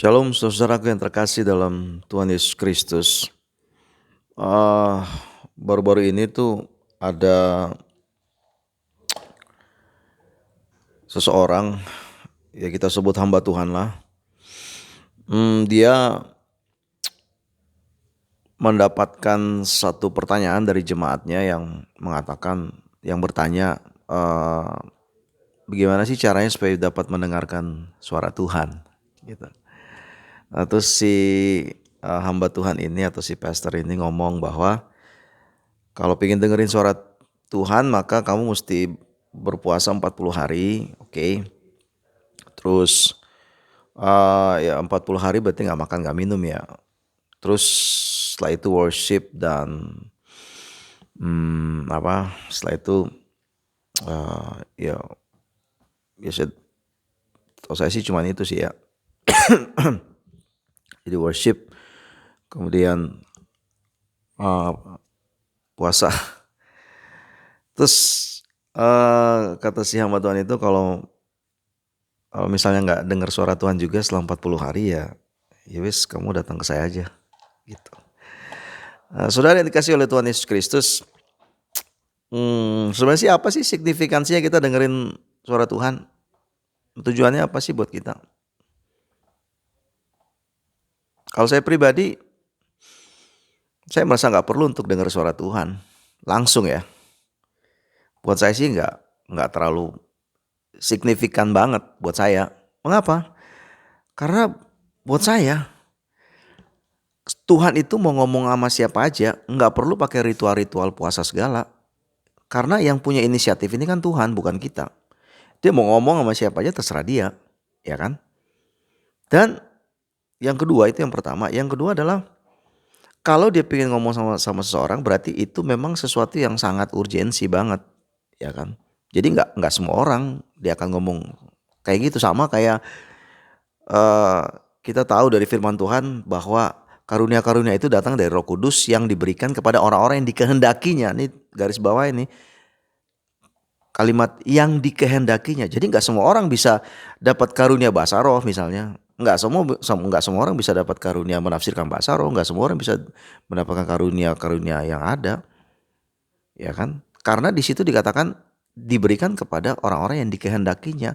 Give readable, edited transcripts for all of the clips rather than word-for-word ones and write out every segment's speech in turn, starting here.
Shalom saudaraku yang terkasih dalam Tuhan Yesus Kristus. Ah, Baru-baru ini tuh ada seseorang, ya kita sebut hamba Tuhan lah. Dia mendapatkan satu pertanyaan dari jemaatnya yang bertanya, bagaimana sih caranya supaya dapat mendengarkan suara Tuhan gitu. Terus si hamba Tuhan ini atau si pastor ini ngomong bahwa kalau pengen dengerin suara Tuhan maka kamu mesti berpuasa 40 hari, oke. Terus ya 40 hari berarti nggak makan nggak minum ya. Terus setelah itu worship dan setelah itu ya biasa kalau saya sih cuma itu sih ya. Jadi worship, kemudian puasa. Terus kata si hamba Tuhan itu kalau misalnya nggak dengar suara Tuhan juga setelah 40 hari ya wis kamu datang ke saya aja gitu. Saudara yang dikasih oleh Tuhan Yesus Kristus, sebenarnya sih apa sih signifikansinya kita dengerin suara Tuhan? Tujuannya apa sih buat kita? Kalau saya pribadi, saya merasa nggak perlu untuk dengar suara Tuhan langsung ya. Buat saya sih nggak terlalu signifikan banget buat saya. Mengapa? Karena buat saya Tuhan itu mau ngomong sama siapa aja, nggak perlu pakai ritual-ritual puasa segala. Karena yang punya inisiatif ini kan Tuhan, bukan kita. Dia mau ngomong sama siapa aja terserah dia, ya kan? Dan yang kedua itu yang pertama. Yang kedua adalah kalau dia pengen ngomong sama seseorang berarti itu memang sesuatu yang sangat urgensi banget, ya kan? Jadi nggak semua orang dia akan ngomong kayak gitu, sama kayak kita tahu dari firman Tuhan bahwa karunia-karunia itu datang dari Roh Kudus yang diberikan kepada orang-orang yang dikehendakinya. Ini garis bawah ini kalimat yang dikehendakinya. Jadi nggak semua orang bisa dapat karunia bahasa roh misalnya. Nggak semua orang bisa dapat karunia menafsirkan bahasa roh. Nggak semua orang bisa mendapatkan karunia-karunia yang ada, ya kan? Karena di situ dikatakan diberikan kepada orang-orang yang dikehendakinya.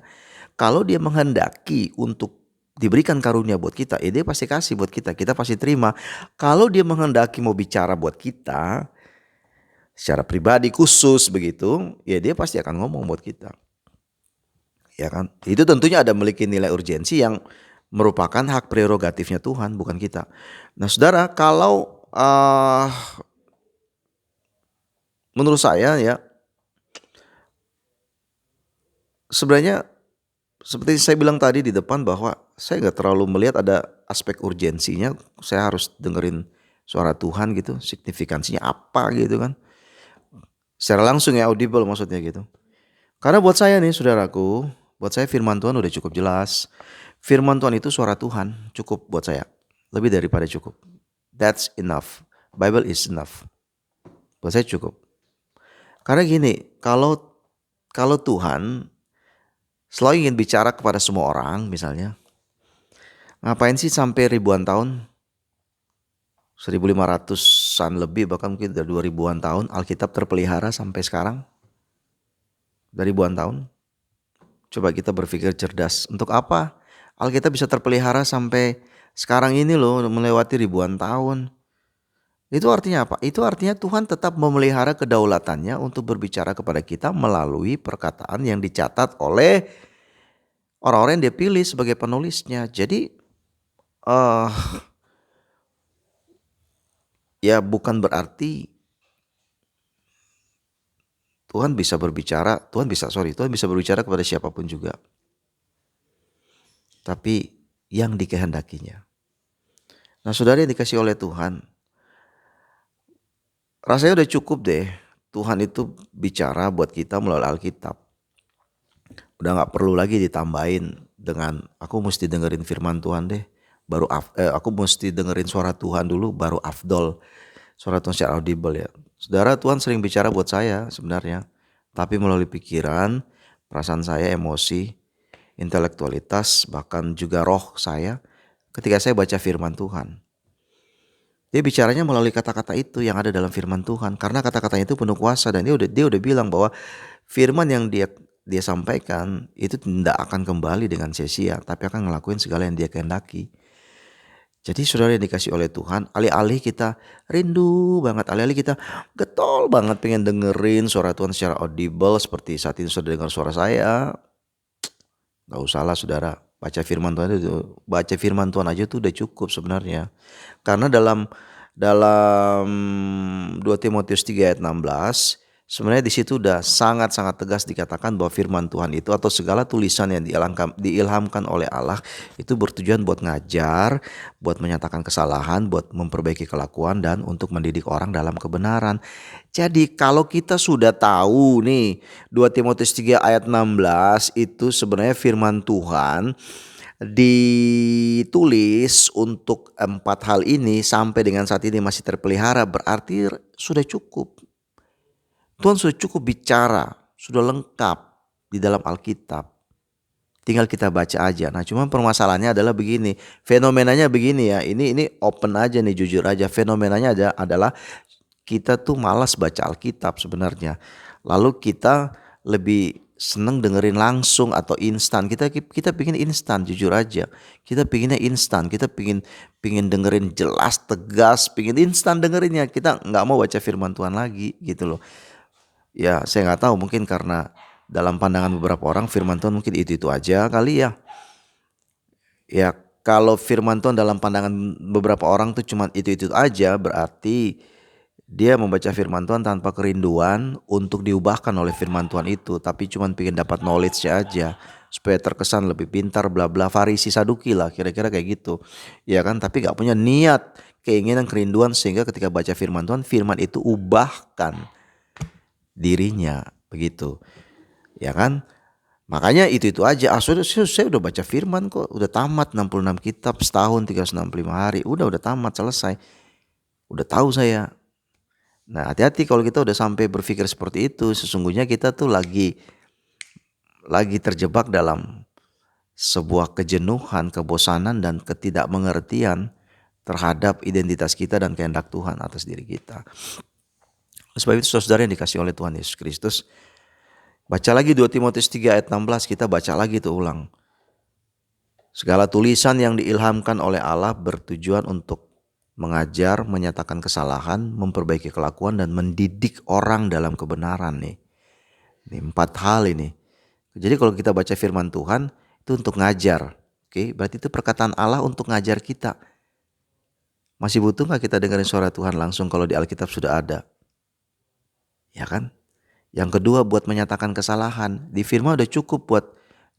Kalau dia menghendaki untuk diberikan karunia buat kita, dia pasti kasih buat kita. Kita pasti terima. Kalau dia menghendaki mau bicara buat kita secara pribadi khusus begitu, ya dia pasti akan ngomong buat kita, ya kan? Itu tentunya ada memiliki nilai urgensi yang merupakan hak prerogatifnya Tuhan, bukan kita. Nah saudara, kalau menurut saya ya, sebenarnya seperti saya bilang tadi di depan bahwa saya nggak terlalu melihat ada aspek urgensinya. Saya harus dengerin suara Tuhan gitu, signifikansinya apa gitu kan? Secara langsung ya, audible maksudnya gitu. Karena buat saya nih saudaraku, buat saya firman Tuhan udah cukup jelas. Firman Tuhan itu suara Tuhan, cukup buat saya. Lebih daripada cukup. That's enough. Bible is enough. Buat saya cukup. Karena gini, kalau Tuhan selalu ingin bicara kepada semua orang misalnya, ngapain sih sampai ribuan tahun? 1500-an lebih, bahkan mungkin dari 2000-an tahun Alkitab terpelihara sampai sekarang. Dari ribuan tahun. Coba kita berpikir cerdas. Untuk apa Alkitab bisa terpelihara sampai sekarang ini loh, melewati ribuan tahun? Itu artinya apa? Itu artinya Tuhan tetap memelihara kedaulatannya untuk berbicara kepada kita melalui perkataan yang dicatat oleh orang-orang yang dia pilih sebagai penulisnya. Jadi ya bukan berarti Tuhan bisa berbicara kepada siapapun juga. Tapi yang dikehendakinya. Nah saudara yang dikasih oleh Tuhan, rasanya udah cukup deh Tuhan itu bicara buat kita melalui Alkitab. Udah gak perlu lagi ditambahin dengan aku mesti dengerin firman Tuhan deh, baru aku mesti dengerin suara Tuhan dulu baru afdol. Suara Tuhan secara audible ya. Saudara, Tuhan sering bicara buat saya sebenarnya, tapi melalui pikiran, perasaan saya, emosi, intelektualitas, bahkan juga roh saya. ketika saya baca firman Tuhan. Dia bicaranya melalui kata-kata itu yang ada dalam firman Tuhan, karena kata-katanya itu penuh kuasa, dan dia udah bilang bahwa firman yang dia sampaikan itu tidak akan kembali dengan sia-sia, tapi akan ngelakuin segala yang dia kehendaki. Jadi saudara yang dikasih oleh Tuhan, alih-alih kita rindu banget, alih-alih kita getol banget pengen dengerin suara Tuhan secara audible seperti saat ini sudah dengar suara saya, gak usah lah saudara. Baca firman Tuhan aja tuh udah cukup sebenarnya. Karena dalam 2 Timotius 3 ayat 16, sebenarnya di situ udah sangat-sangat tegas dikatakan bahwa firman Tuhan itu atau segala tulisan yang diilhamkan oleh Allah itu bertujuan buat ngajar, buat menyatakan kesalahan, buat memperbaiki kelakuan, dan untuk mendidik orang dalam kebenaran. Jadi kalau kita sudah tahu nih 2 Timotius 3 ayat 16 itu sebenarnya firman Tuhan ditulis untuk 4 hal ini sampai dengan saat ini masih terpelihara, berarti sudah cukup. Tuhan sudah cukup bicara, sudah lengkap di dalam Alkitab. Tinggal kita baca aja. Nah, cuma permasalahannya adalah begini, fenomenanya begini ya. Ini open aja nih, jujur aja. Fenomenanya adalah kita tuh malas baca Alkitab sebenarnya. Lalu kita lebih seneng dengerin langsung atau instan. Kita pingin instan, jujur aja. Kita pinginnya instan. Kita pingin dengerin jelas, tegas, pingin instan dengerinnya. Kita nggak mau baca firman Tuhan lagi gitu loh. Ya saya nggak tahu, mungkin karena dalam pandangan beberapa orang firman Tuhan mungkin itu aja kali ya. Ya kalau firman Tuhan dalam pandangan beberapa orang tuh cuma itu aja, berarti dia membaca firman Tuhan tanpa kerinduan untuk diubahkan oleh firman Tuhan itu, tapi cuma pengen dapat knowledge aja supaya terkesan lebih pintar, bla bla, Farisi Saduki lah kira-kira kayak gitu. Ya kan, tapi gak punya niat, keinginan, kerinduan sehingga ketika baca firman Tuhan, firman itu ubahkan dirinya begitu. Ya kan? Makanya itu aja. Saya udah baca firman kok, udah tamat 66 kitab setahun 365 hari. Udah tamat, selesai. Udah tahu saya. Nah, hati-hati kalau kita udah sampai berpikir seperti itu, sesungguhnya kita tuh lagi terjebak dalam sebuah kejenuhan, kebosanan, dan ketidakmengertian terhadap identitas kita dan kehendak Tuhan atas diri kita. Sebab itu saudara yang dikasih oleh Tuhan Yesus Kristus, baca lagi 2 Timotius 3 ayat 16, kita baca lagi tuh ulang. Segala tulisan yang diilhamkan oleh Allah bertujuan untuk mengajar, menyatakan kesalahan, memperbaiki kelakuan, dan mendidik orang dalam kebenaran nih. Ini 4 hal ini. Jadi kalau kita baca firman Tuhan itu untuk ngajar. Oke, berarti itu perkataan Allah untuk ngajar kita. Masih butuh gak kita dengerin suara Tuhan langsung kalau di Alkitab sudah ada? Ya kan? Yang kedua buat menyatakan kesalahan. Di firman udah cukup buat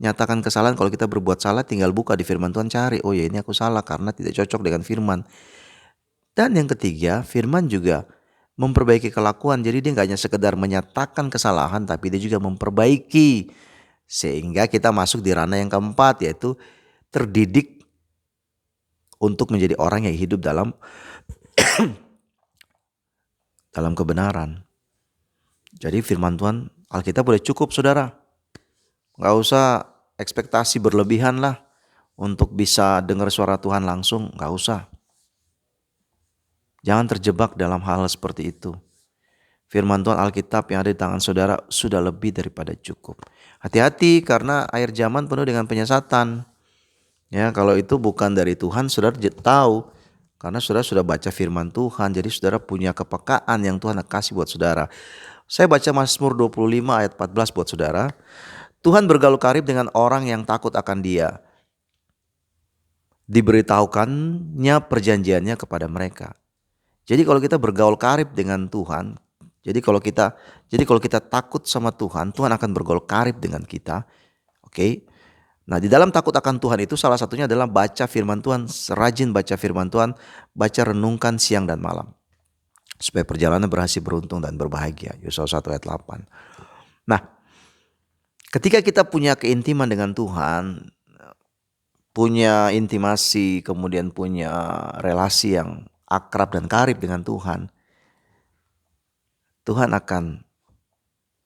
nyatakan kesalahan. Kalau kita berbuat salah tinggal buka di firman Tuhan, cari. Oh ya, ini aku salah karena tidak cocok dengan firman. Dan yang ketiga, firman juga memperbaiki kelakuan. Jadi dia gak hanya sekedar menyatakan kesalahan, tapi dia juga memperbaiki. Sehingga kita masuk di ranah yang keempat, yaitu terdidik untuk menjadi orang yang hidup dalam dalam kebenaran. Jadi firman Tuhan, Alkitab udah cukup saudara. Gak usah ekspektasi berlebihan lah untuk bisa dengar suara Tuhan langsung, gak usah. Jangan terjebak dalam hal seperti itu. Firman Tuhan Alkitab yang ada di tangan saudara sudah lebih daripada cukup. Hati-hati karena akhir zaman penuh dengan penyesatan. Ya, kalau itu bukan dari Tuhan, saudara tahu. Karena saudara sudah baca firman Tuhan, jadi saudara punya kepekaan yang Tuhan kasih buat saudara. Saya baca Mazmur 25 ayat 14 buat saudara. Tuhan bergaul karib dengan orang yang takut akan Dia. Diberitahukannya perjanjiannya kepada mereka. Jadi kalau kita bergaul karib dengan Tuhan, jadi kalau kita takut sama Tuhan, Tuhan akan bergaul karib dengan kita. Oke. Nah, di dalam takut akan Tuhan itu salah satunya adalah baca firman Tuhan, rajin baca firman Tuhan, baca renungkan siang dan malam. Supaya perjalanan berhasil, beruntung, dan berbahagia. Yosua 1 ayat 8. Nah, ketika kita punya keintiman dengan Tuhan, punya intimasi, kemudian punya relasi yang akrab dan karib dengan Tuhan, Tuhan akan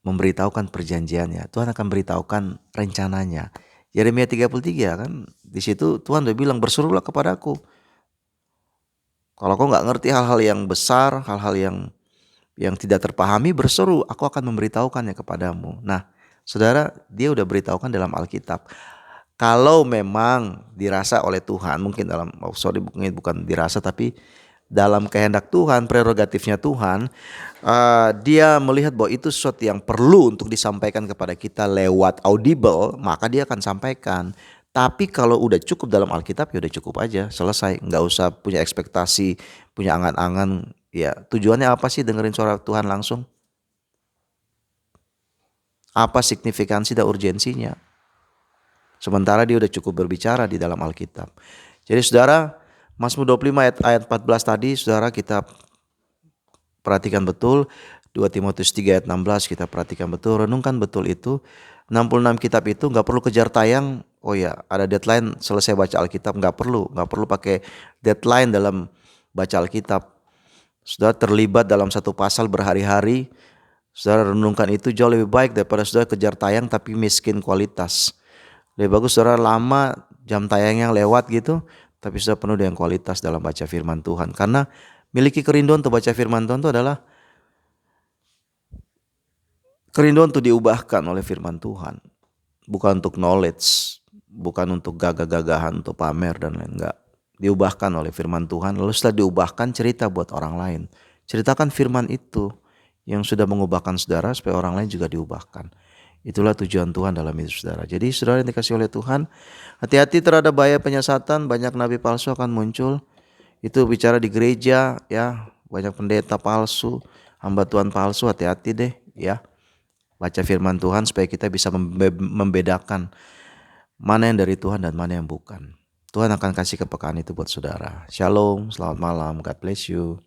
memberitahukan perjanjiannya. Tuhan akan beritahukan rencananya. Yeremia 33 kan, di situ Tuhan udah bilang, berserulah kepadaku. Kalau kau nggak ngerti hal-hal yang besar, hal-hal yang tidak terpahami, berseru, aku akan memberitahukannya kepadamu. Nah, saudara, dia udah beritahukan dalam Alkitab. Kalau memang dirasa oleh Tuhan, mungkin bukan dirasa, tapi dalam kehendak Tuhan, prerogatifnya Tuhan, dia melihat bahwa itu sesuatu yang perlu untuk disampaikan kepada kita lewat audible, maka dia akan sampaikan. Tapi kalau udah cukup dalam Alkitab, ya udah cukup aja, selesai. Nggak usah punya ekspektasi, punya angan-angan. Ya, tujuannya apa sih dengerin suara Tuhan langsung? Apa signifikansi dan urgensinya? Sementara dia udah cukup berbicara di dalam Alkitab. Jadi saudara, Mazmur 25 ayat 14 tadi, saudara, kita perhatikan betul. 2 Timotius 3 ayat 16 kita perhatikan betul, renungkan betul itu. 66 kitab itu nggak perlu kejar tayang. Oh ya, ada deadline selesai baca Alkitab, nggak perlu pakai deadline dalam baca Alkitab. Saudara terlibat dalam satu pasal berhari-hari, saudara renungkan itu jauh lebih baik daripada saudara kejar tayang tapi miskin kualitas. Lebih bagus saudara lama jam tayang yang lewat gitu, tapi saudara penuh dengan kualitas dalam baca firman Tuhan. Karena miliki kerinduan untuk baca firman Tuhan itu adalah kerinduan untuk diubahkan oleh firman Tuhan. Bukan untuk knowledge, bukan untuk gagah-gagahan, untuk pamer dan lain, enggak. Diubahkan oleh firman Tuhan, lalu setelah diubahkan cerita buat orang lain. Ceritakan firman itu yang sudah mengubahkan saudara supaya orang lain juga diubahkan. Itulah tujuan Tuhan dalam hidup saudara. Jadi saudara yang dikasihi oleh Tuhan, hati-hati terhadap bahaya penyesatan, banyak nabi palsu akan muncul. Itu bicara di gereja ya, banyak pendeta palsu, hamba Tuhan palsu, hati-hati deh ya. Baca firman Tuhan supaya kita bisa membedakan mana yang dari Tuhan dan mana yang bukan. Tuhan akan kasih kepekaan itu buat saudara. Shalom, selamat malam, God bless you.